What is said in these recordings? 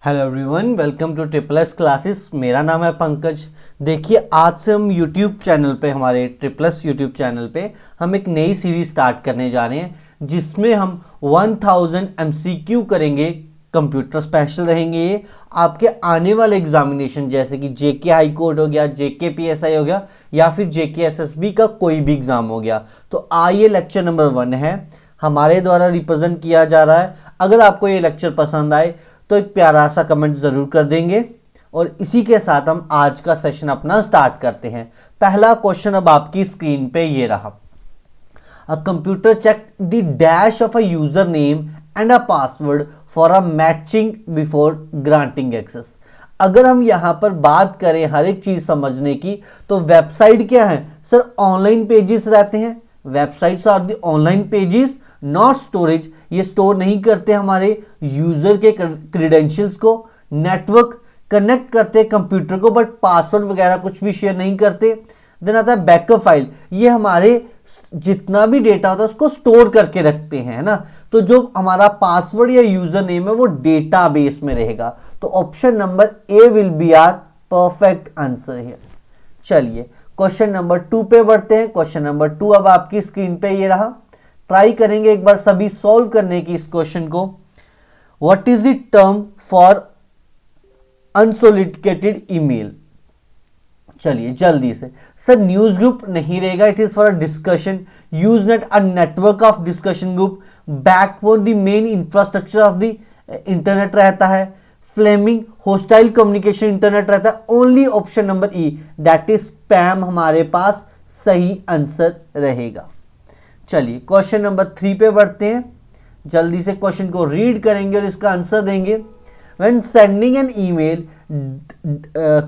Hello everyone, welcome to triple classes. मेरा नाम है पंकज। देखिए, आज से हम यूट्यूब चैनल पे, हमारे ट्रिपल यूट्यूब चैनल पे हम एक नई सीरीज स्टार्ट करने जा रहे हैं जिसमें हम 1000 एमसीक्यू करेंगे। कंप्यूटर स्पेशल रहेंगे ये आपके आने वाले एग्जामिनेशन, जैसे कि जेके हाई कोर्ट हो गया, जेके पीएसआई हो गया, या फिर जेके एसएसबी का कोई भी एग्जाम हो गया। तो आइए, लेक्चर नंबर 1 है, हमारे द्वारा रिप्रेजेंट किया जा रहा है। अगर आपको ये लेक्चर पसंद आए तो एक प्यारा सा कमेंट ज़रूर कर देंगे। और इसी के साथ हम आज का सेशन अपना स्टार्ट करते हैं। पहला क्वेश्चन अब आपकी स्क्रीन पे ये रहा। A computer check the dash of a user name and a password for a matching before granting access. अगर हम यहां पर बात करें हर एक चीज समझने की, तो वेबसाइट क्या है सर? ऑनलाइन पेजेस रहते हैं। Websites are the online pages, not storage. ये स्टोर नहीं करते हमारे यूजर के क्रेडेंशियल्स को। नेटवर्क कनेक्ट करते हैं कंप्यूटर को, बट पासवर्ड वगैरह कुछ भी शेयर नहीं करते। देन आता है बैकअप फाइल। ये हमारे जितना भी डेटा होता है उसको स्टोर करके रखते हैं, है ना। तो जो हमारा पासवर्ड या यूजर नेम है वो डेटाबेस में रहेगा। तो option number A will be our perfect answer here. चलिए क्वेश्चन नंबर 2 पे बढ़ते हैं। क्वेश्चन नंबर 2 अब आपकी स्क्रीन पे ये रहा। ट्राई करेंगे एक बार सभी सॉल्व करने की इस क्वेश्चन को। What is the term for unsolicited email? चलिए जल्दी से। सर न्यूज ग्रुप नहीं रहेगा, it is for a discussion. Usenet a network of discussion group. Backbone the main infrastructure of the internet रहता है। फ्लेमिंग होस्टाइल कम्युनिकेशन इंटरनेट रहता है। Only option number E that is spam हमारे पास सही answer रहेगा। चलिए question number 3 पे बढ़ते हैं। जल्दी से क्वेश्चन को रीड करेंगे और इसका आंसर देंगे। When sending an email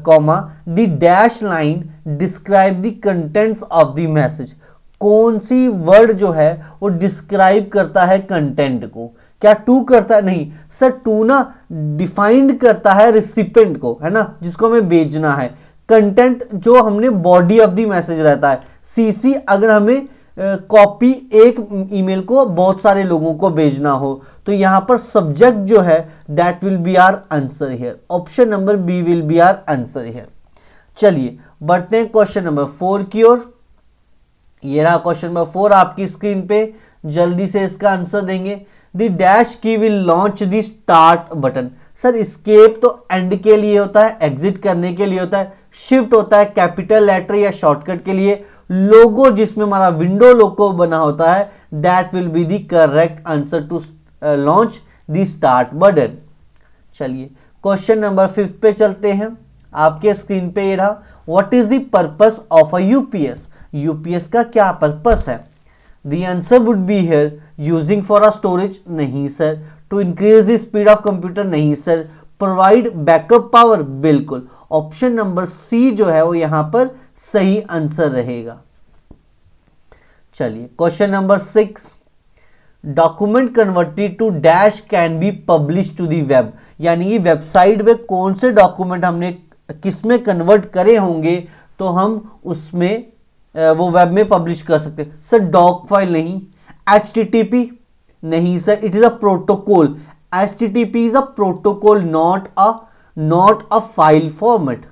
comma the dash line describe the contents of the message. कौन सी वर्ड जो है वो डिस्क्राइब करता है कंटेंट को? क्या टू करता है? नहीं सर, टू ना डिफाइंड करता है रिसिपेंट को, है ना, जिसको हमें भेजना है। कंटेंट जो हमने बॉडी ऑफ द मैसेज रहता है। सीसी अगर हमें कॉपी एक ईमेल को बहुत सारे लोगों को भेजना हो, तो यहां पर सब्जेक्ट जो है that will be our answer here. Option number B will be our answer here. चलिए बढ़ते हैं क्वेश्चन नंबर 4 की ओर। ये रहा क्वेश्चन नंबर 4 आपकी स्क्रीन पे। जल्दी से इसका आंसर देंगे। द डैश की will launch the start button. Sir escape तो एंड के लिए होता है, एग्जिट करने के लिए होता है। शिफ्ट होता है कैपिटल लेटर या शॉर्टकट के लिए। लोगो जिसमें हमारा विंडो लोगो बना होता है, that will be the correct answer to launch the start button. चलिए क्वेश्चन नंबर 5 पे चलते हैं। आपके स्क्रीन पे ये रहा। What is the purpose of a UPS? UPS का क्या पर्पस है? The answer would be here using for a storage, नहीं sir. To increase the speed of computer, नहीं सर। प्रोवाइड बैकअप पावर, बिल्कुल। ऑप्शन नंबर सी जो है वो यहां पर सही आंसर रहेगा। चलिए question number 6। Document converted to dash can be publish to the web. यानी कि वेबसाइट में कौन से डॉक्यूमेंट हमने किस में कन्वर्ट करे होंगे तो हम उसमें वो वेब में पब्लिश कर सकते हैं। सर डॉक फाइल नहीं। HTTP नहीं sir, it is a protocol. HTTP is a protocol, not a file format.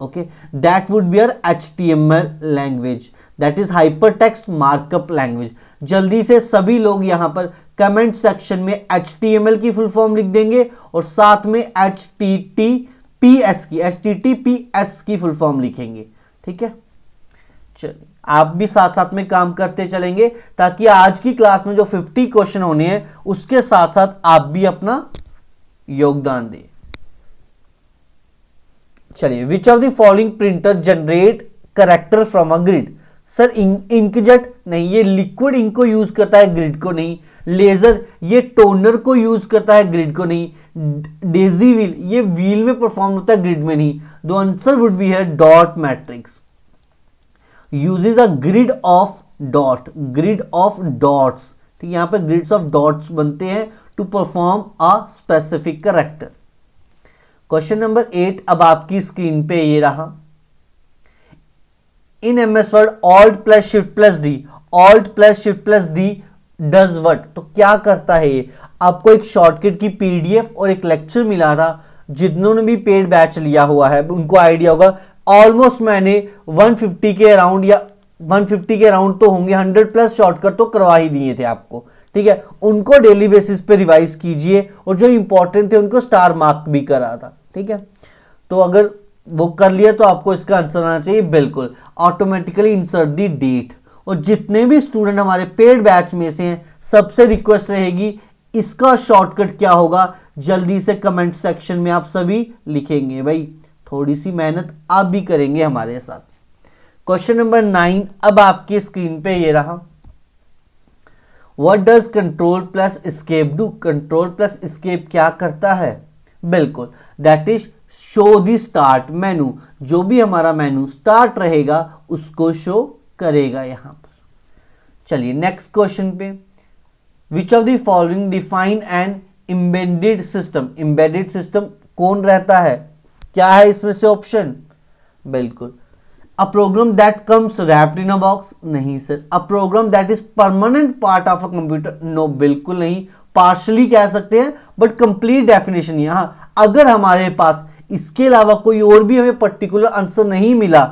okay, that would be our HTML language, that is hypertext markup language। जल्दी से सभी लोग यहां पर कमेंट सेक्शन में HTML की फुल फॉर्म लिख देंगे और साथ में HTTPS की फुल फॉर्म लिखेंगे, ठीक है। चलिए आप भी साथ साथ में काम करते चलेंगे ताकि आज की क्लास में जो 50 क्वेश्चन होने हैं उसके साथ साथ आप भी अपना योगदान दें। चलिए विच of the following printer generate character from a grid? Sir inkjet नहीं, ये लिक्विड इंक को यूज करता है, ग्रिड को नहीं। लेजर ये टोनर को यूज करता है, ग्रिड को नहीं। डेजी व्हील ये व्हील में परफॉर्म होता है, ग्रिड में नहीं। The answer would be here dot matrix uses a grid of dots. ठीक, यहां पर ग्रिड्स ऑफ डॉट्स बनते हैं to perform a specific character. Question number 8 अब आपकी स्क्रीन पे ये रहा। In MS Word alt plus shift plus D does what, तो क्या करता है ये, आपको एक शॉर्टकट की पीडीएफ और एक लेक्चर मिला था, जिन्होंने भी पेड बैच लिया हुआ है उनको आइडिया होगा। ऑलमोस्ट मैंने 150 के अराउंड या 150 के अराउंड तो होंगे, 100 प्लस शॉर्टकट तो करवा ही दिए थे आपको, ठीक है। उनको डेली बेसिस पे रिवाइज कीजिए और जो इंपॉर्टेंट थे उनको स्टार मार्क भी करा था, ठीक है। तो अगर वो कर लिया तो आपको इसका आंसर आना चाहिए बिल्कुल। ऑटोमेटिकली इंसर्ट दी डेट। और जितने भी स्टूडेंट हमारे पेड बैच में से हैं, सबसे रिक्वेस्ट रहेगी इसका शॉर्टकट क्या होगा, जल्दी से कमेंट सेक्शन में आप सभी लिखेंगे। भाई थोड़ी सी मेहनत आप भी करेंगे हमारे साथ। क्वेश्चन नंबर 9 अब आपकी स्क्रीन पे ये रहा। What does control plus escape do, control plus escape क्या करता है, बिल्कुल that is show the start menu. जो भी हमारा मेनू स्टार्ट रहेगा उसको शो करेगा यहां पर। चलिए नेक्स्ट क्वेश्चन पे, which of the following define an embedded system, embedded system कौन रहता है, क्या है इसमें से ऑप्शन, बिल्कुल a program that comes wrapped in a box, नहीं sir. A program that is permanent part of a computer, no बिल्कुल नहीं, पार्शली कह सकते हैं बट कंप्लीट डेफिनेशन यहां। अगर हमारे पास इसके अलावा कोई और भी हमें पर्टिकुलर आंसर नहीं मिला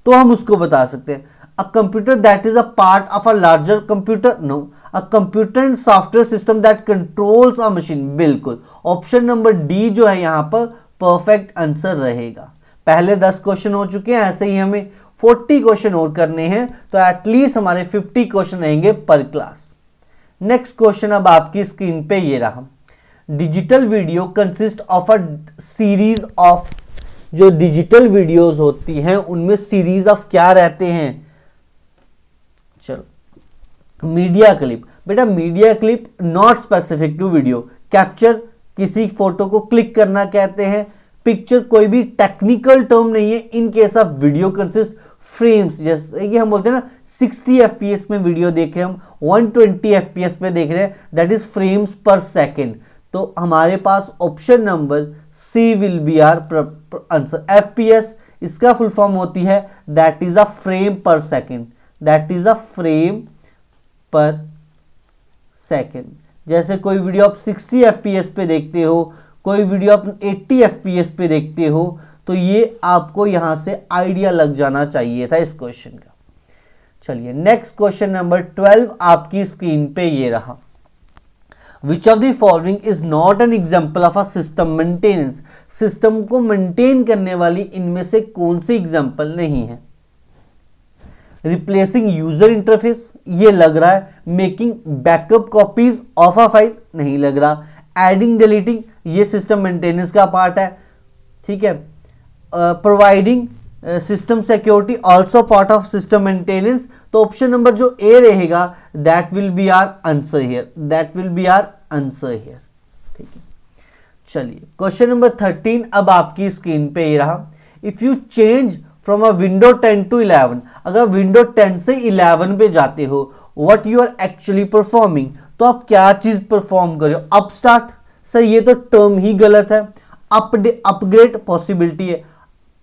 तो हम उसको बता सकते हैं। A computer that is a part of a larger computer, no. A computer and software system that controls a machine, बिल्कुल ऑप्शन नंबर डी जो है यहां पर परफेक्ट आंसर रहेगा। पहले 10 क्वेश्चन हो चुके हैं, ऐसे ही हमें 40 क्वेश्चन और करने हैं, तो एटलीस्ट हमारे 50 क्वेश्चन रहेंगे पर क्लास। नेक्स्ट क्वेश्चन अब आपकी स्क्रीन पे ये रहा। Digital video consist of a series of, जो डिजिटल वीडियोस होती हैं उनमें सीरीज ऑफ क्या रहते हैं, चलो मीडिया क्लिप। बेटा media clip not specific to video, capture किसी फोटो को क्लिक करना कहते हैं, पिक्चर कोई भी टेक्निकल टर्म नहीं है। In case of video consist frames, जैसे कि हम बोलते हैं ना 60 एफपीएस में वीडियो देख रहे हैं हम, 120 एफपीएस पे देख रहे हैं, that is frames per second. तो हमारे पास option number C will be our answer. FPS इसका फुल फॉर्म होती है that is a frame per second, that is a frame per second. जैसे कोई वीडियो आप 60 एफपीएस पे देखते हो, कोई वीडियो आप 80 एफपीएस पे देखते हो, तो ये आपको यहां से आइडिया लग जाना चाहिए था इस क्वेश्चन का। चलिए नेक्स्ट क्वेश्चन नंबर 12 आपकी स्क्रीन पे ये रहा। विच of the following is not an example of a system maintenance, system को मेंटेन करने वाली इनमें से कौन सी एग्जाम्पल नहीं है। रिप्लेसिंग यूजर इंटरफेस, ये लग रहा है। Making backup copies of a file, नहीं लग रहा। एडिंग डिलीटिंग, ये सिस्टम मेंटेनेंस का पार्ट है, ठीक है। Providing system security also part of system maintenance, तो ऑप्शन नंबर जो ए रहेगा that will be our answer here, that will be our answer here, ठीक है। चलिए क्वेश्चन नंबर 13 अब आपकी स्क्रीन पे ये रहा। If you change from a window 10 to 11, अगर विंडो 10 से 11 पे जाते हो, what you are actually performing, तो आप क्या चीज परफॉर्म कर रहे हो। अप स्टार्ट, सर ये तो टर्म ही गलत है। अपग्रेड पॉसिबिलिटी है।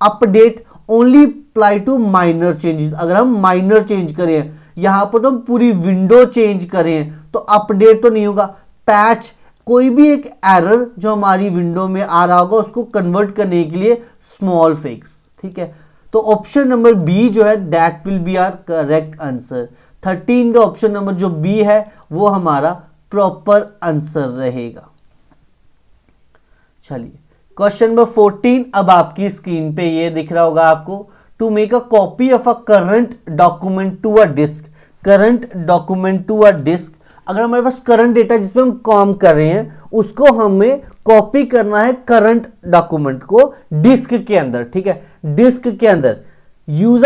Update only apply to minor changes, अगर हम माइनर चेंज करें, यहां पर तो हम पूरी विंडो चेंज करें तो अपडेट तो नहीं होगा। पैच, कोई भी एक एरर जो हमारी विंडो में आ रहा होगा उसको कन्वर्ट करने के लिए स्मॉल फिक्स, ठीक है। तो ऑप्शन नंबर बी जो है that will be our correct answer. 13 का ऑप्शन नंबर जो बी है वो हमारा प्रॉपर आंसर रहेगा। चलिए क्वेश्चन नंबर 14 अब आपकी स्क्रीन पे ये दिख रहा होगा आपको। To make a copy of a current document to a disk, current document to a disk, अगर हमारे पास करंट डेटा जिसमें हम काम कर रहे हैं उसको हमें कॉपी करना है करंट डॉक्यूमेंट को डिस्क के अंदर, ठीक है। डिस्क के अंदर यूज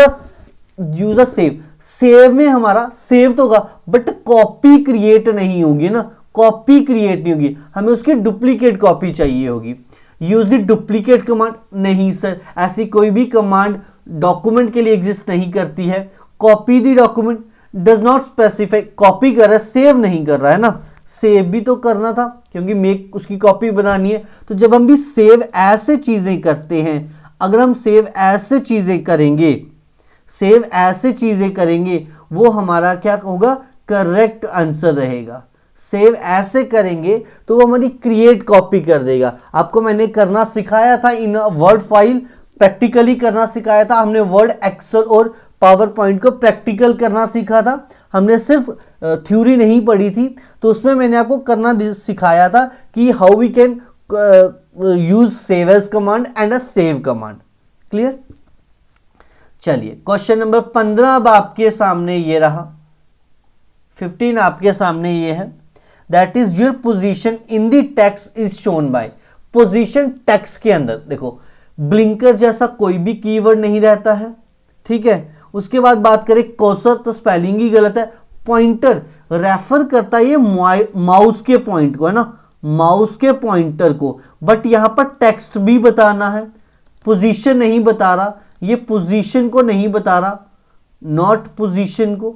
अ सेव, सेव में हमारा सेव तो होगा बट कॉपी क्रिएट नहीं होगी ना, कॉपी क्रिएट नहीं होगी, हमें उसकी डुप्लीकेट कॉपी चाहिए होगी। यूज द डुप्लीकेट कमांड, नहीं सर ऐसी कोई भी कमांड डॉक्यूमेंट के लिए एग्जिस्ट नहीं करती है। Copy the document does not specify, copy कर रहा है सेव नहीं कर रहा है ना, सेव भी तो करना था क्योंकि मेक उसकी कॉपी बनानी है। तो जब हम भी सेव ऐसे चीजें करते हैं, अगर हम सेव ऐसे चीजें करेंगे, सेव ऐसे चीजें करेंगे वो हमारा क्या होगा करेक्ट आंसर रहेगा। सेव ऐसे करेंगे तो वो हमारी क्रिएट कॉपी कर देगा। आपको मैंने करना सिखाया था इन वर्ड फाइल, प्रैक्टिकली करना सिखाया था। हमने वर्ड एक्सेल और पावर पॉइंट को प्रैक्टिकल करना सीखा था, हमने सिर्फ थ्योरी नहीं पढ़ी थी। तो उसमें मैंने आपको करना सिखाया था कि how we can use save as command and a save command. Clear? चलिए क्वेश्चन नंबर 15 अब आपके सामने ये रहा, 15 आपके सामने ये है, that is your position in the text is shown by. Position text के अंदर देखो ब्लिंकर जैसा कोई भी कीवर्ड नहीं रहता है, ठीक है। उसके बाद बात करें कर्सर, तो स्पेलिंग ही गलत है। पॉइंटर रेफर करता है ये माउस के पॉइंट को, है ना, माउस के पॉइंटर को, बट यहां पर टेक्स्ट भी बताना है, पोजीशन नहीं बता रहा, ये पोजीशन को नहीं बता रहा, नॉट पोजीशन को,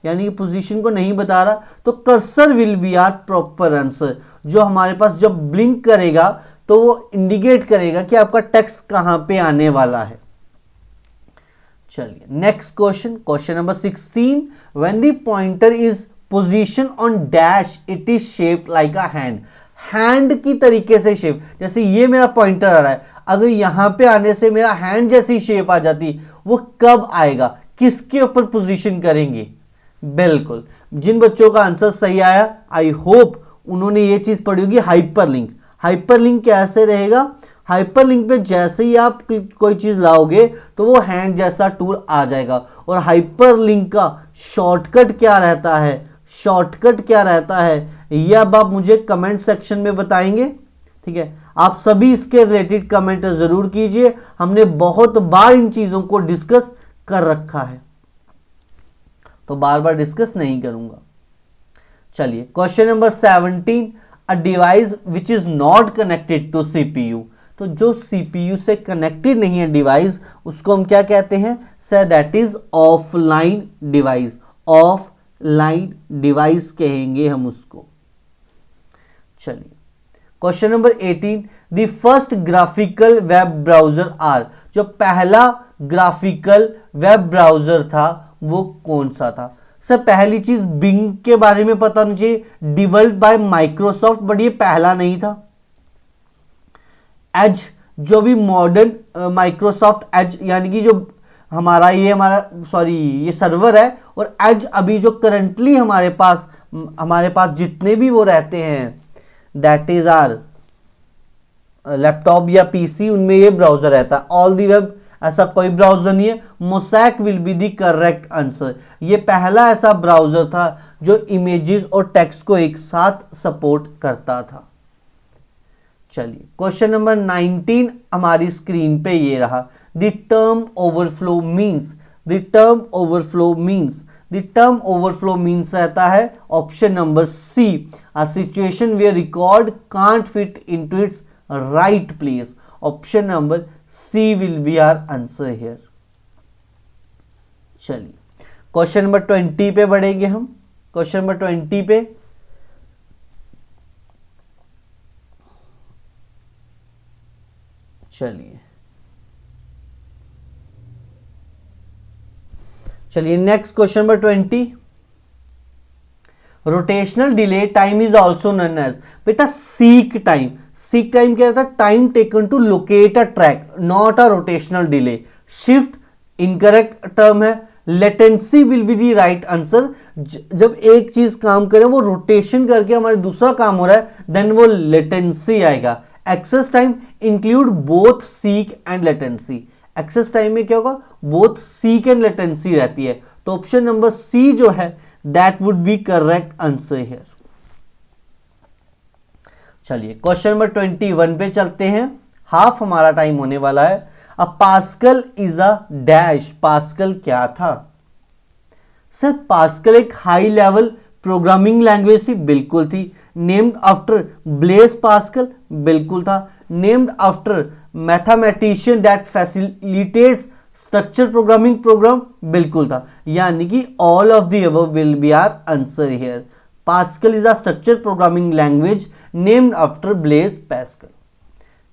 यानी कि पोजीशन को नहीं बता रहा। तो cursor will be our proper answer. जो हमारे पास जब ब्लिंक करेगा तो वो इंडिकेट करेगा कि आपका टेक्स्ट कहां पे आने वाला है। चलिए next question, question number 16, when the pointer is position on dash it is shaped like a hand. Hand की तरीके से शेप, जैसे ये मेरा पॉइंटर आ रहा है, अगर यहां पे आने से मेरा हैंड जैसी शेप आ जाती, वो कब आएगा, किसके ऊपर पोजीशन करेंगे? बिल्कुल, जिन बच्चों का आंसर सही आया आई होप उन्होंने ये चीज पढ़ी होगी, हाइपरलिंक। हाइपरलिंक कैसे रहेगा? हाइपरलिंक पे जैसे ही आप कोई चीज लाओगे तो वो हैंड जैसा टूल आ जाएगा। और हाइपरलिंक का शॉर्टकट क्या रहता है, शॉर्टकट क्या रहता है, ये अब आप मुझे कमेंट सेक्शन में बताएंगे, ठीक है। आप सभी इसके रिलेटेड कमेंट जरूर कीजिए, हमने बहुत बार इन चीजों को डिस्कस कर रखा है, तो बार बार डिस्कस नहीं करूंगा। चलिए question number 17, a device which is not connected to CPU. तो जो सीपीयू से कनेक्टेड नहीं है डिवाइस, उसको हम क्या कहते हैं? Sir that is offline device. Offline device कहेंगे हम उसको। चलिए question number 18, the first graphical web browser are. जो पहला ग्राफिकल वेब ब्राउजर था वो कौन सा था? सर पहली चीज बिंग के बारे में पता होना चाहिए, डेवलप्ड बाय माइक्रोसॉफ्ट, बट ये पहला नहीं था। एज, जो भी मॉडर्न माइक्रोसॉफ्ट एज, यानी कि जो हमारा ये सर्वर है, और एज अभी जो करंटली हमारे पास जितने भी वो रहते हैं, दैट इज आर लैपटॉप या पीसी, उनमें ये ब्राउजर रहता है। ऑल दी वेब ऐसा कोई ब्राउजर नहीं है, mosaic will be the correct answer. ये पहला ऐसा ब्राउजर था जो इमेजेस और टेक्स्ट को एक साथ सपोर्ट करता था। चलिए क्वेश्चन नंबर 19 हमारी स्क्रीन पे ये रहा, the term overflow means. The term overflow means, the term overflow means रहता है option number C, a situation where record can't fit into its right place. Option number C will be our answer here. चलिए question number 20 पे बढ़ेंगे हम। Question number 20 पे चलिए next question number 20, rotational delay time is also known as. बेटा seek time, seek time क्या रहता है? Time taken to locate a track, not a rotational delay. Shift incorrect term है, latency will be the right answer. जब एक चीज काम करे वो रोटेशन करके हमारे दूसरा काम हो रहा है, देन वो लेटेंसी आएगा। Access time include both seek and latency. Access time में क्या होगा? बोथ सीक एंड लेटेंसी रहती है, तो ऑप्शन नंबर सी जो है that would B correct answer here. चलिए क्वेश्चन नंबर 21 पे चलते हैं, हाफ हमारा टाइम होने वाला है। A Pascal is a dash. Pascal क्या था? सर पास्कल एक हाई लेवल प्रोग्रामिंग लैंग्वेज थी, बिल्कुल थी। नेम्ड आफ्टर ब्लेस पास्कल, बिल्कुल था। Named after mathematician that facilitates structure programming program, बिल्कुल था। यानी कि all of the above will be our answer here. Pascal is a structure programming language named after Blaise Pascal.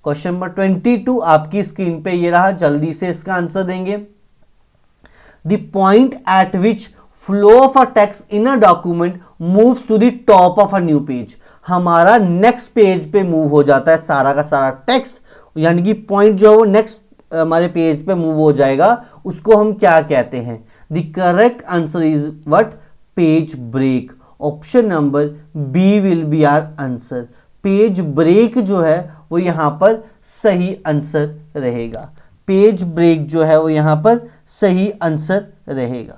Question number 22 आपकी screen पे ये रहा, जल्दी से इसका आंसर देंगे। The point at which flow of a text in a document moves to the top of a new page, हमारा next page पे मूव हो जाता है सारा का सारा टेक्स्ट, यानी कि पॉइंट जो है वो नेक्स्ट हमारे पेज पे मूव हो जाएगा, उसको हम क्या कहते हैं? The correct answer is what? Page break. Option number B will be our answer. Page break जो है वो यहां पर सही आंसर रहेगा। पेज ब्रेक जो है वो यहां पर सही आंसर रहेगा।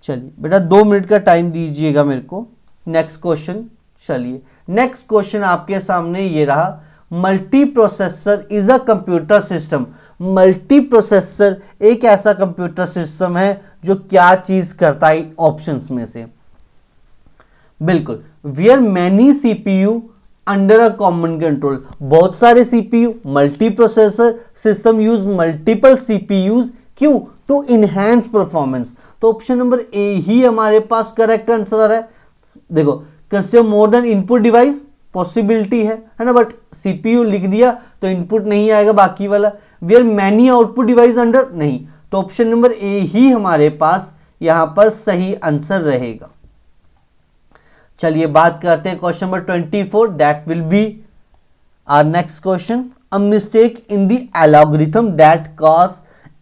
चलिए बेटा 2 मिनट का टाइम दीजिएगा मेरे को। नेक्स्ट क्वेश्चन, चलिए नेक्स्ट क्वेश्चन आपके सामने ये रहा। Multi processor is a computer system. Multi processor एक ऐसा कंप्यूटर सिस्टम है जो क्या चीज करता है ऑप्शंस में से? बिल्कुल, where many CPU under a common control. बहुत सारे CPU, multi processor system use multiple CPUs, क्यों? To enhance performance. तो ऑप्शन नंबर ए ही हमारे पास करेक्ट आंसर है। देखो, consider more than input device, possibility है ना, बट सीपीयू लिख दिया तो इनपुट नहीं आएगा बाकी वाला। Where many output device under, नहीं, तो ऑप्शन नंबर ए ही हमारे पास यहां पर सही आंसर रहेगा। चलिए बात करते हैं question number 24, that will be our next question. A mistake in the algorithm that cause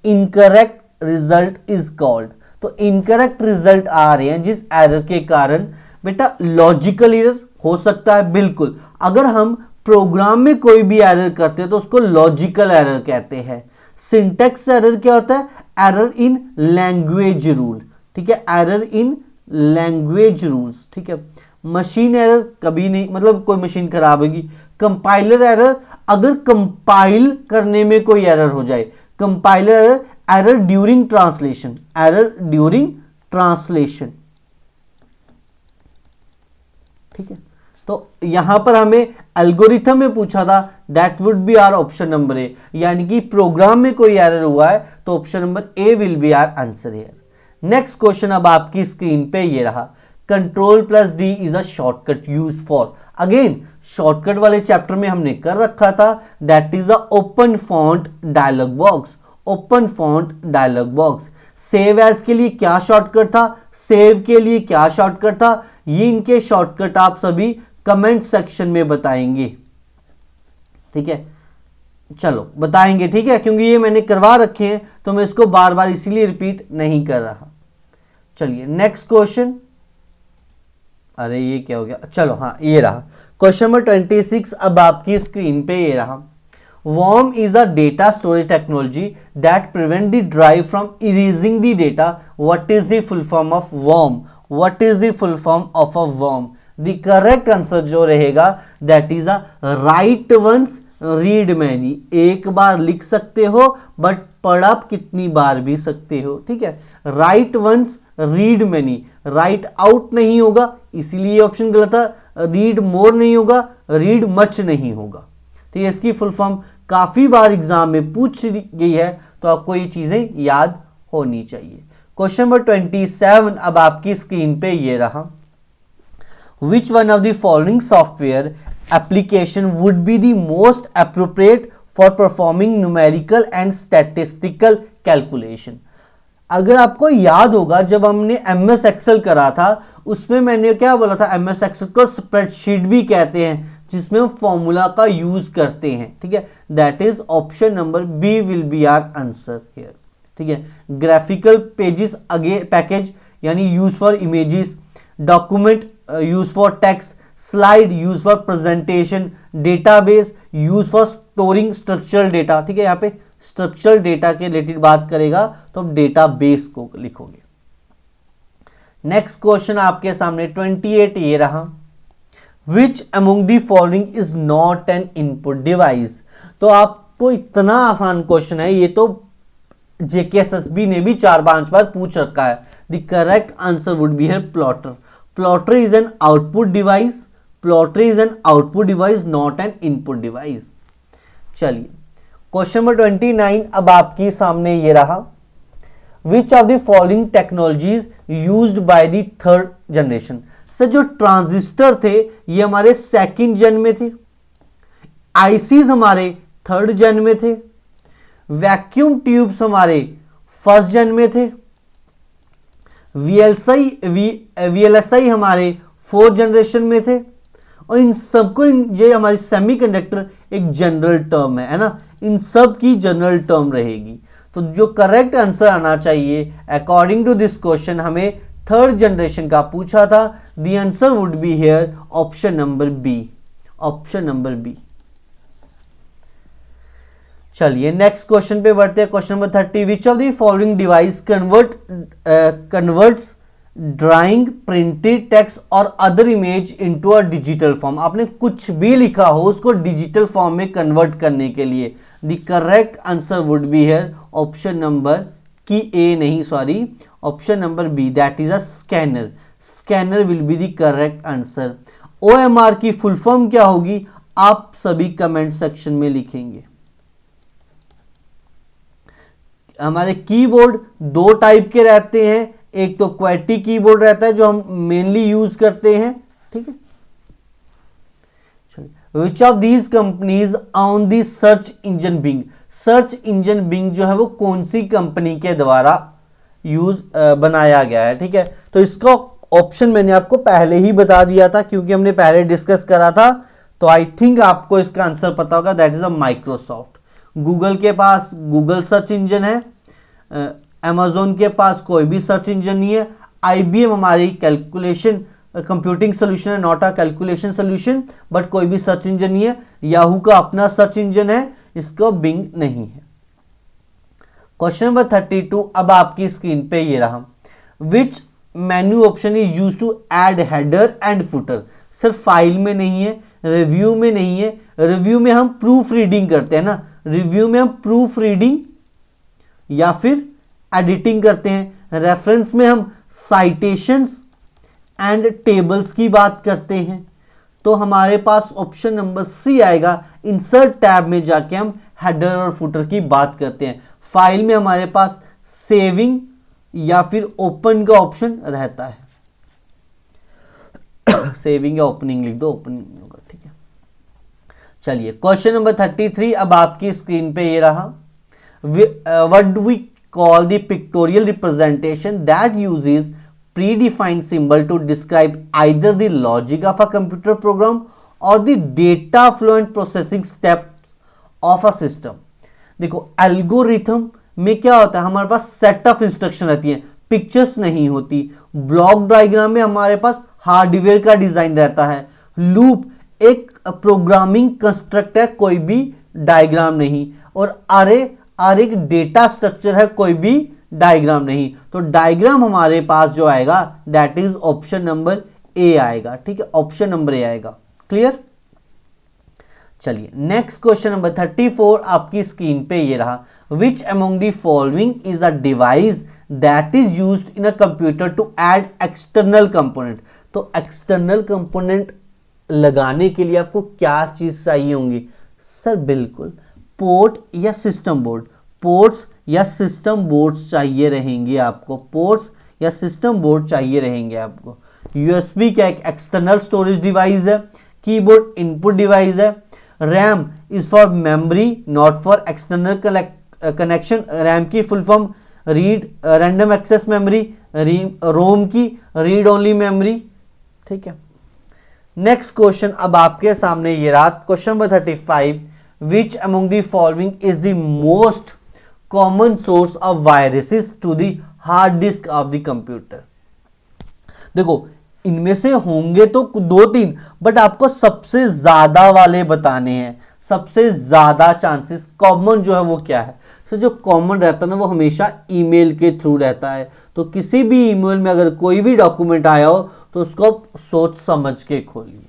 incorrect result is called. तो इनकरेक्ट रिजल्ट आ रहे हैं जिस एरर के कारण, बेटा लॉजिकल एरर हो सकता है, बिल्कुल। अगर हम प्रोग्राम में कोई भी एरर करते हैं तो उसको लॉजिकल एरर कहते हैं। सिंटेक्स एरर क्या होता है? एरर इन लैंग्वेज रूल, ठीक है, एरर इन लैंग्वेज रूल्स, ठीक है। मशीन एरर कभी नहीं, मतलब कोई मशीन खराब होगी। कंपाइलर एरर, अगर कंपाइल करने में कोई एरर हो जाए, compiler error, error during translation, error during translation, ठीक है। तो यहां पर हमें एल्गोरिथम में पूछा था, that would be our option number A, यानी कि प्रोग्राम में कोई एरर हुआ है तो option number A will be our answer here. Next question अब आपकी स्क्रीन पे ये रहा। Control plus D is a shortcut use for. Again shortcut वाले चैप्टर में हमने कर रखा था, that is a open font dialog box. Open font dialog box. Save as के लिए क्या शॉर्टकट था? सेव के लिए क्या शॉर्टकट था? ये इनके शॉर्टकट आप सभी कमेंट सेक्शन में बताएंगे, ठीक है, चलो बताएंगे, ठीक है, क्योंकि ये मैंने करवा रखे हैं तो मैं इसको बार बार इसीलिए रिपीट नहीं कर रहा। चलिए नेक्स्ट क्वेश्चन। अरे ये क्या हो गया, चलो हाँ ये रहा क्वेश्चन नंबर 26। अब आपकी स्क्रीन पे ये रहा। WORM is a data storage technology that prevent the drive from erasing the data. What is the full form of WORM? What is the full form of a WORM? The correct answer जो रहेगा that is a write once read many. एक बार लिख सकते हो but पढ़ आप कितनी बार भी सकते हो, ठीक है। Write once read many, write out नहीं होगा इसीलिए ऑप्शन गलत था। रीड मोर नहीं होगा, रीड मच नहीं होगा, ठीक है। इसकी फुल फॉर्म काफी बार एग्जाम में पूछ गई है तो आपको ये चीजें याद होनी चाहिए। क्वेश्चन नंबर 27 अब आपकी स्क्रीन पे ये रहा। Which one of the following software application would be the most appropriate for performing numerical and statistical calculation? अगर आपको याद होगा जब हमने MS Excel करा था उसमें मैंने क्या बोला था, MS Excel को स्प्रेडशीट भी कहते हैं जिसमें हम फॉर्मूला का यूज करते हैं, ठीक है। That is option number B will be our answer here, ठीक है। ग्राफिकल पेजेस अगे पैकेज यानी use for images, document use for text, slide use for presentation, database use for storing structural data, ठीक है। यहाँ पे स्ट्रक्चरल डेटा के related बात करेगा तो आप डेटाबेस को लिखोगे। नेक्स्ट क्वेश्चन आपके सामने 28 ये रहा। Which among the following is not an input device? तो आपको इतना आसान क्वेश्चन है, ये तो जेकेएसएसबी ने भी 4-5 बार पूछ रखा है। The correct answer would be here plotter. Plotter is an output device, plotter is an output device not an input device. चलिए क्वेश्चन नंबर 29 अब आपके सामने ये रहा। विच of the following technologies used by the third generation? Sir जो transistor थे ये हमारे सेकंड जन में थे, आईसीज हमारे थर्ड जन में थे, वैक्यूम ट्यूब्स हमारे फर्स्ट जन में थे, VLSI हमारे 4th जनरेशन में थे, और इन सबको ये हमारी सेमीकंडक्टर एक जनरल टर्म है ना, इन सब की जनरल टर्म रहेगी। तो जो करेक्ट आंसर आना चाहिए अकॉर्डिंग टू दिस क्वेश्चन, हमें 3rd जनरेशन का पूछा था। The answer would be here option number B, option number B. चलिए नेक्स्ट क्वेश्चन पे बढ़ते हैं। Question number 30, which of the following device converts drawing, printed text और other image into a digital form. आपने कुछ भी लिखा हो उसको डिजिटल फॉर्म में कन्वर्ट करने के लिए the correct answer would be here option number की ए नहीं sorry, option number B, that is a scanner. Scanner will be the correct answer. OMR की फुल फॉर्म क्या होगी आप सभी कमेंट सेक्शन में लिखेंगे। हमारे कीबोर्ड 2 टाइप के रहते हैं, एक तो क्वेटी कीबोर्ड रहता है जो हम मेनली यूज करते हैं, ठीक है। Which of these companies on the search engine Bing. Search engine Bing जो है वो कौन सी कंपनी के द्वारा यूज बनाया गया है, ठीक है। तो इसका ऑप्शन मैंने आपको पहले ही बता दिया था क्योंकि हमने पहले डिस्कस करा था, तो आई थिंक आपको इसका आंसर पता होगा, that is a Microsoft. Google के पास गूगल सर्च इंजन है, अमेजोन के पास कोई भी सर्च इंजन नहीं है, IBM हमारी कैलकुलेशन कंप्यूटिंग सोल्यूशन है, not a calculation solution, but कोई भी सर्च इंजन नहीं है, याहू का अपना सर्च इंजन है, इसका बिंग नहीं है। क्वेश्चन नंबर 32 अब आपकी स्क्रीन पे ये रहा, which menu option is use to add header and footer. सिर्फ फाइल में नहीं है, रिव्यू में नहीं है, रिव्यू में हम प्रूफ रीडिंग करते हैं ना, रिव्यू में हम प्रूफ रीडिंग या फिर एडिटिंग करते हैं, रेफरेंस में हम साइटेशंस एंड टेबल्स की बात करते हैं। तो हमारे पास ऑप्शन नंबर सी आएगा, इंसर्ट टैब में जाके हम हेडर और फुटर की बात करते हैं। फाइल में हमारे पास सेविंग या फिर ओपन का ऑप्शन रहता है, सेविंग या ओपनिंग लिख दो, ओपनिंग होगा, ठीक है। चलिए क्वेश्चन नंबर 33 अब आपकी स्क्रीन पे ये रहा, what do we call the pictorial representation that uses predefined symbol to describe either the logic of a computer program or the data flow and processing steps of a system। देखो algorithm में क्या होता है, हमारे पास set of instruction रहती है, pictures नहीं होती। ब्लॉक डायग्राम में हमारे पास हार्डवेयर का डिजाइन रहता है। लूप एक प्रोग्रामिंग कंस्ट्रक्ट है, कोई भी डायग्राम नहीं। और अरे एक डेटा स्ट्रक्चर है, कोई भी डायग्राम नहीं। तो डायग्राम हमारे पास जो आएगा दैट इज ऑप्शन नंबर ए आएगा, ठीक है, ऑप्शन नंबर ए आएगा। क्लियर। चलिए नेक्स्ट क्वेश्चन नंबर 34 आपकी स्क्रीन पे ये रहा, which among the following is a device that is used in a computer to add external component. तो एक्सटर्नल कंपोनेंट लगाने के लिए आपको क्या चीज चाहिए होंगी सर? बिल्कुल पोर्ट या सिस्टम बोर्ड, पोर्ट्स या सिस्टम बोर्ड्स चाहिए रहेंगे आपको, पोर्ट्स या सिस्टम बोर्ड चाहिए रहेंगे आपको। USB क्या एक एक्सटर्नल स्टोरेज डिवाइस है, कीबोर्ड इनपुट डिवाइस है, RAM is for memory not for external connection, RAM की full form read random access memory, ROM की रीड ओनली मेमोरी, ठीक है। नेक्स्ट क्वेश्चन अब आपके सामने ये रहा, question number 35, which among the following is the most common source of viruses to the hard disk of the computer. देखो इनमें से होंगे तो 2-3, बट आपको सबसे ज्यादा वाले बताने हैं, सबसे ज्यादा चांसेस कॉमन जो है वो क्या है। सो जो कॉमन रहता है ना वो हमेशा ईमेल के थ्रू रहता है। तो किसी भी ईमेल में अगर कोई भी डॉक्यूमेंट आया हो तो उसको सोच समझ के खोलिए,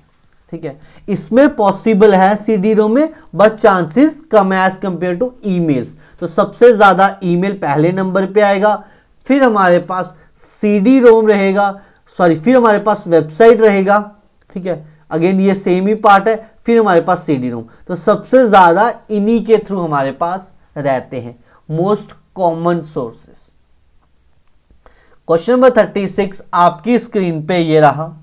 ठीक है। इसमें पॉसिबल है CD-ROM में, बट चांसेस कम एज कंपेयर टू ईमेल्स। तो सबसे ज्यादा ईमेल पहले नंबर पे आएगा, फिर हमारे पास CD-ROM रहेगा, सॉरी फिर हमारे पास वेबसाइट रहेगा, ठीक है, अगेन ये सेम ही पार्ट है, फिर हमारे पास CD-ROM। तो सबसे ज्यादा इन्हीं के थ्रू हमारे पास रहते हैं, most common sources. Question number 36 आपकी स्क्रीन पे ये रहा,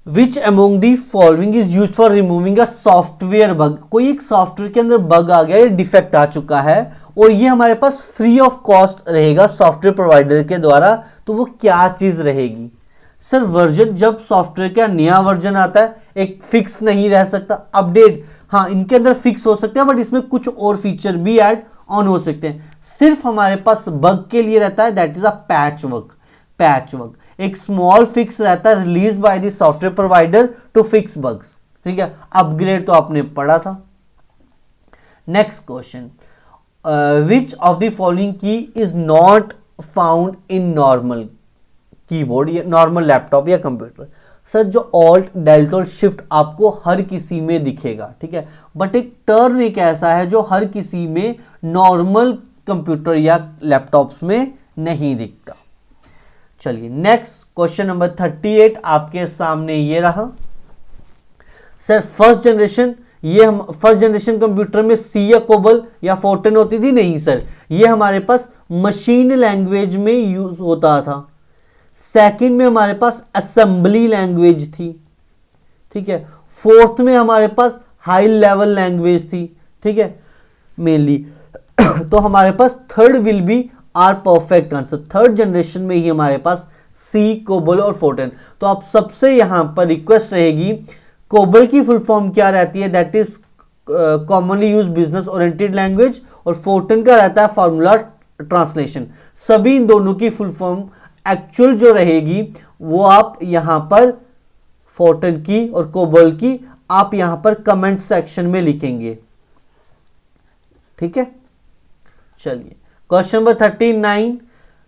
which among the following is use for removing a software bug. कोई एक सॉफ्टवेयर के अंदर बग आ गया, डिफेक्ट आ चुका है, और ये हमारे पास फ्री ऑफ कॉस्ट रहेगा सॉफ्टवेयर प्रोवाइडर के द्वारा। तो वो क्या चीज रहेगी सर? वर्जन, जब सॉफ्टवेयर का नया वर्जन आता है एक फिक्स नहीं रह सकता, अपडेट हाँ इनके अंदर फिक्स हो सकते हैं, बट इसमें कुछ और फीचर भी ऐड ऑन हो सकते हैं। सिर्फ हमारे पास बग के लिए रहता है, that is a patch work. एक स्मॉल फिक्स रहता है release by the software provider to fix bugs, ठीक है। अपग्रेड तो आपने पढ़ा था। Next question, which of the following की is not found in normal keyboard या नॉर्मल लैपटॉप या कंप्यूटर? सर जो ऑल्ट डेल्ट और शिफ्ट आपको हर किसी में दिखेगा, ठीक है, बट एक टर्न एक ऐसा है जो हर किसी में नॉर्मल कंप्यूटर या लैपटॉप्स में नहीं दिखता। चलिए नेक्स्ट क्वेश्चन नंबर 38 आपके सामने ये रहा। सर फर्स्ट जनरेशन कंप्यूटर में सी या कोबल या फोर्टन होती थी? नहीं सर, ये हमारे पास मशीन लैंग्वेज में यूज होता था। सेकंड में हमारे पास असेंबली लैंग्वेज थी, ठीक है। फोर्थ में हमारे पास हाई लेवल लैंग्वेज थी, ठीक है, मेनली। तो हमारे पास third will be our perfect answer. Third generation में ही हमारे पास सी, कोबल और फोर्टन। तो आप सबसे यहां पर रिक्वेस्ट रहेगी, कोबल की फुल फॉर्म क्या रहती है? That is commonly use business oriented language, और फोर्टन का रहता है फॉर्मूला ट्रांसलेशन। सभी इन दोनों की फुल फॉर्म एक्चुअल जो रहेगी वो आप यहां पर फोर्टन की और कोबल की आप यहां पर कमेंट सेक्शन में लिखेंगे, ठीक है। चलिए question number 39,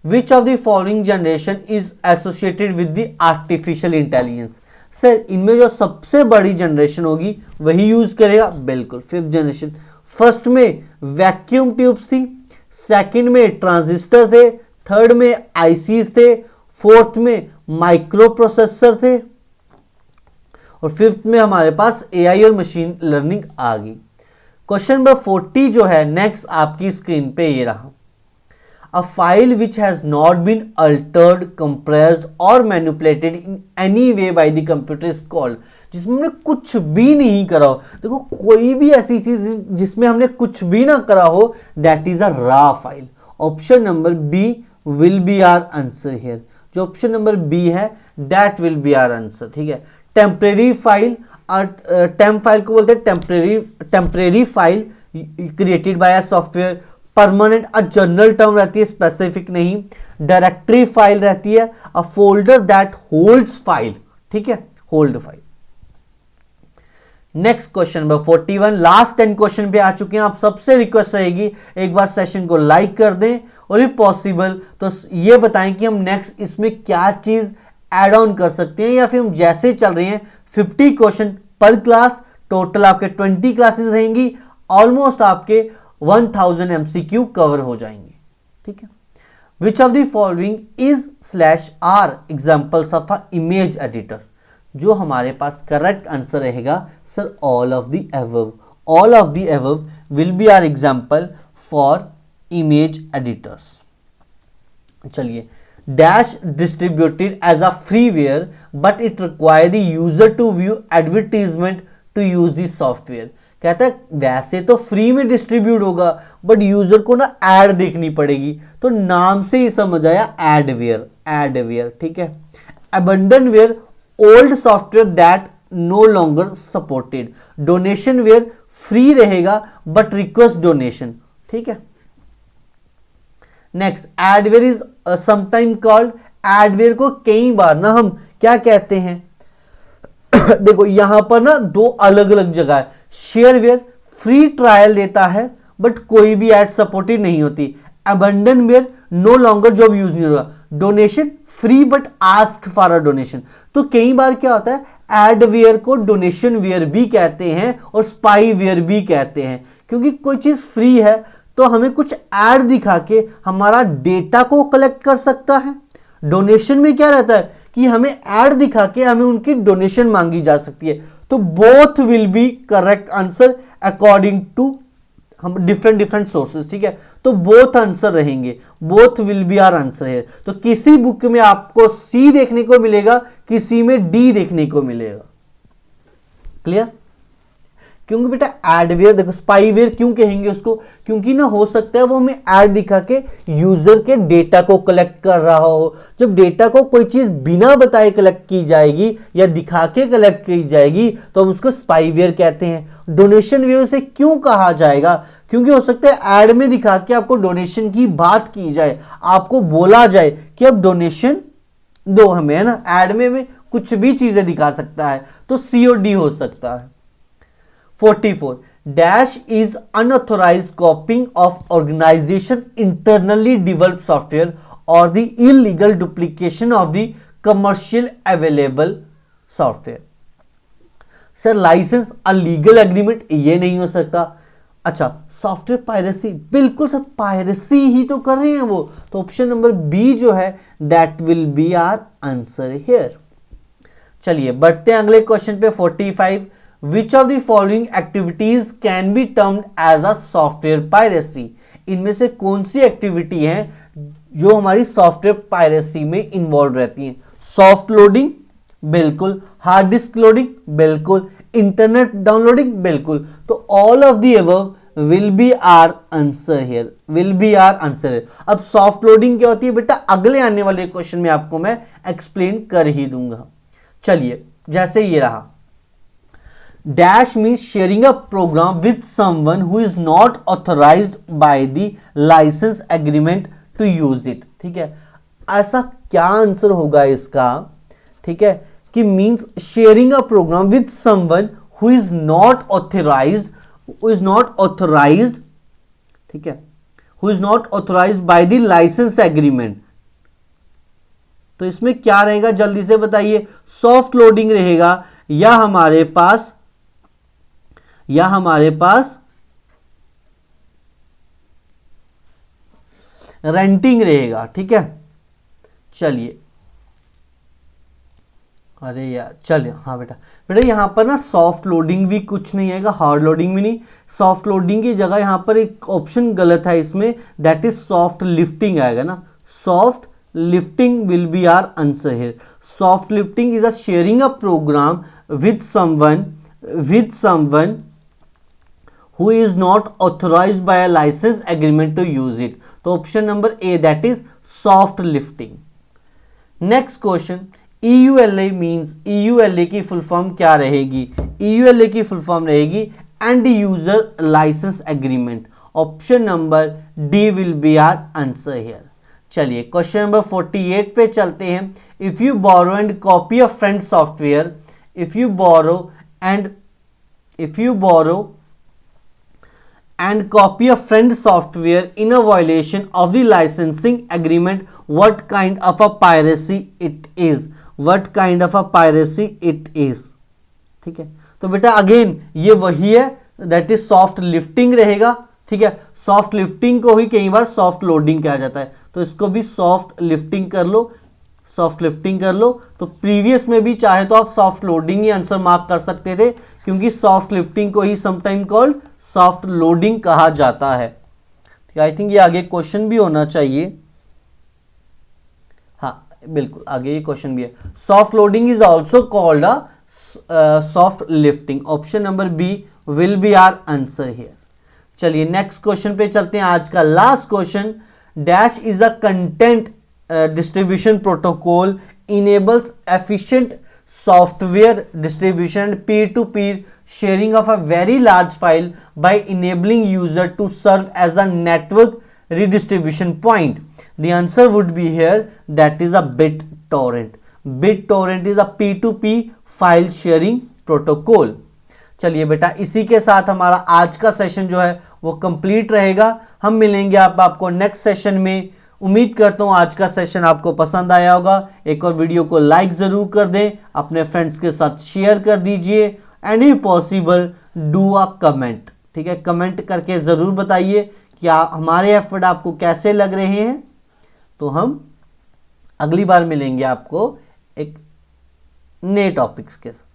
which of the following generation is associated with the artificial intelligence? Sir इनमें जो सबसे बड़ी जनरेशन होगी वही यूज करेगा, बिल्कुल फिफ्थ जनरेशन। फर्स्ट में वैक्यूम ट्यूब्स थी, सेकंड में ट्रांजिस्टर थे, थर्ड में आईसीज थे, फोर्थ में माइक्रो प्रोसेसर थे, और फिफ्थ में हमारे पास एआई और मशीन लर्निंग आ गई। क्वेश्चन नंबर 40 जो है नेक्स्ट आपकी स्क्रीन पे ये रहा। A file which has not been altered, compressed or manipulated in any way by the computer is called, जिसमें हमने कुछ भी नहीं करा हो। देखो कोई भी ऐसी चीज जिसमें हमने कुछ भी ना करा हो, that is a raw file. Option number B will be our answer here. जो ऑप्शन नंबर बी है that will be our answer, ठीक है। टेम्परेरी फाइल, टेम्प फाइल को बोलते हैं temporary file created by a software. Permanent a general term रहती है, specific नहीं। डायरेक्टरी फाइल रहती है, a folder that holds file, ठीक है, hold file. Next question number 41, last 10 question पे आ चुके हैं। आप सबसे रिक्वेस्ट रहेगी एक बार सेशन को लाइक कर दें, और इफ पॉसिबल तो ये बताएं कि हम नेक्स्ट इसमें क्या चीज ऐड ऑन कर सकते हैं, या फिर हम जैसे चल रहे हैं 50 क्वेश्चन पर क्लास, टोटल आपके 20 क्लासेस रहेंगी, ऑलमोस्ट आपके 1000 MCQ कवर हो जाएंगे, ठीक है। Which of the following is /r examples of a image editor? जो हमारे पास करेक्ट आंसर रहेगा sir all of the above. All of the above will be our example for image editors. चलिए, dash distributed as a freeware but it require the user to view advertisement to use the software. कहता है वैसे तो free में distribute होगा, but user को ना add देखनी पड़ेगी। तो नाम से ही समझ आया एडवेयर, ठीक है। Abandonware, old software that no longer supported. Donation ware, free रहेगा बट रिक्वेस्ट डोनेशन, ठीक है। Next, adware is sometime called. Adware को कई बार ना हम क्या कहते हैं देखो यहां पर ना दो अलग अलग जगह है। शेयरवेयर फ्री ट्रायल देता है बट कोई भी एड सपोर्टेड नहीं होती। अबंडनवेयर नो लॉन्गर जॉब यूज नहीं होगा। Donation free but ask for a donation. तो कई बार क्या होता है एडवेयर को डोनेशन वेयर भी कहते हैं और स्पाई वेयर भी कहते हैं, क्योंकि कोई चीज फ्री है तो हमें कुछ ऐड दिखा के हमारा डेटा को कलेक्ट कर सकता है। डोनेशन में क्या रहता है कि हमें ऐड दिखा के हमें उनकी डोनेशन मांगी जा सकती है। तो both will be correct answer according to हम डिफरेंट सोर्सेज, ठीक है। तो बोथ आंसर रहेंगे, both will be our answer है। तो किसी बुक में आपको सी देखने को मिलेगा, किसी में डी देखने को मिलेगा। क्लियर? क्योंकि बेटा एडवेयर, देखो स्पाईवेयर क्यों कहेंगे उसको, क्योंकि ना हो सकता है वो हमें एड दिखा के यूजर के डेटा को कलेक्ट कर रहा हो। जब डेटा को कोई चीज बिना बताए कलेक्ट की जाएगी या दिखा के कलेक्ट की जाएगी तो हम उसको स्पाईवेयर कहते हैं। डोनेशन वेयर से क्यों कहा जाएगा, क्योंकि हो सकता है एड में दिखा के आपको डोनेशन की बात की जाए, आपको बोला जाए कि अब डोनेशन दो हमें, है ना। एड में कुछ भी चीजें दिखा सकता है, तो COD हो सकता है। 44 dash is unauthorized copying of organization internally developed software और the illegal duplication of the commercial available software. Sir license legal agreement ये नहीं हो सकता। अच्छा सॉफ्टवेयर पायरेसी, बिल्कुल सर पायरेसी ही तो कर रहे हैं वो, तो ऑप्शन नंबर बी जो है that will be our answer here. चलिए बढ़ते हैं अगले क्वेश्चन पे 45 which of the following activities can be termed as a software piracy. इनमें से कौन सी एक्टिविटी है जो हमारी सॉफ्टवेयर पायरेसी में इन्वॉल्व रहती है। सॉफ्ट लोडिंग बिल्कुल, हार्ड डिस्क लोडिंग बिल्कुल, इंटरनेट डाउनलोडिंग बिल्कुल, तो all of the above will be our answer here, will be our answer here. अब सॉफ्ट लोडिंग क्या होती है बेटा, अगले आने वाले क्वेश्चन में आपको मैं एक्सप्लेन कर ही दूंगा। चलिए जैसे ये रहा, dash means sharing a program with someone who is not authorised by the licence agreement to use it. ठीक है, ऐसा क्या आंसर होगा इसका, ठीक है, कि means sharing a program with someone who is not authorised, who is not authorised, ठीक है, who is not authorised by the licence agreement. तो इसमें क्या रहेगा जल्दी से बताइए, सॉफ्ट लोडिंग रहेगा या हमारे पास रेंटिंग रहेगा। ठीक है, चलिए, अरे यार चलिए, हाँ बेटा यहां पर ना सॉफ्ट लोडिंग भी कुछ नहीं आएगा, हार्ड लोडिंग भी नहीं, सॉफ्ट लोडिंग की जगह यहां पर एक ऑप्शन गलत है इसमें, दैट इज सॉफ्ट लिफ्टिंग आएगा ना, soft lifting will be our answer here. Soft lifting is a sharing a program with someone who is not authorized by a license agreement to use it। तो option number A that is soft lifting. Next question, EULA means, EULA की full form क्या रहेगी, EULA की full फॉर्म रहेगी end user licence agreement. Option number D will be our answer here. चलिए question number 48 पे चलते हैं। If you borrow and copy a friend software, if you borrow and copy a friend software in a violation of the licensing agreement, what kind of a piracy it is, what kind of a piracy it is। ठीक है, तो बेटा again ये वही है, that is soft lifting रहेगा। ठीक है, सॉफ्ट लिफ्टिंग को ही कई बार सॉफ्ट लोडिंग कहा जाता है, तो इसको भी सॉफ्ट लिफ्टिंग कर लो, सॉफ्ट लिफ्टिंग कर लो। तो प्रीवियस में भी चाहे तो आप सॉफ्ट लोडिंग ही आंसर मार्क कर सकते थे, क्योंकि सॉफ्ट लिफ्टिंग को ही समटाइम कॉल्ड सॉफ्ट लोडिंग कहा जाता है। आई थिंक ये आगे क्वेश्चन भी होना चाहिए, हाँ बिल्कुल आगे ये क्वेश्चन भी है। Soft loading is also called a soft lifting. Option number B will be our answer here. चलिए नेक्स्ट क्वेश्चन पे चलते हैं, आज का last question. Dash is a content distribution protocol enables efficient software distribution and peer-to-peer sharing of a very large file by enabling user to serve as a network redistribution point। The answer would be here, that is a BitTorrent। BitTorrent is a P2P file sharing protocol। चलिए बेटा इसी के साथ हमारा आज का session जो है वो कंप्लीट रहेगा। हम मिलेंगे आपको नेक्स्ट सेशन में। उम्मीद करता हूं आज का सेशन आपको पसंद आया होगा। एक और वीडियो को लाइक जरूर कर दें, अपने फ्रेंड्स के साथ शेयर कर दीजिए, and if possible do a comment. ठीक है, कमेंट करके जरूर बताइए कि हमारे एफर्ट आपको कैसे लग रहे हैं। तो हम अगली बार मिलेंगे आपको एक नए टॉपिक्स के साथ।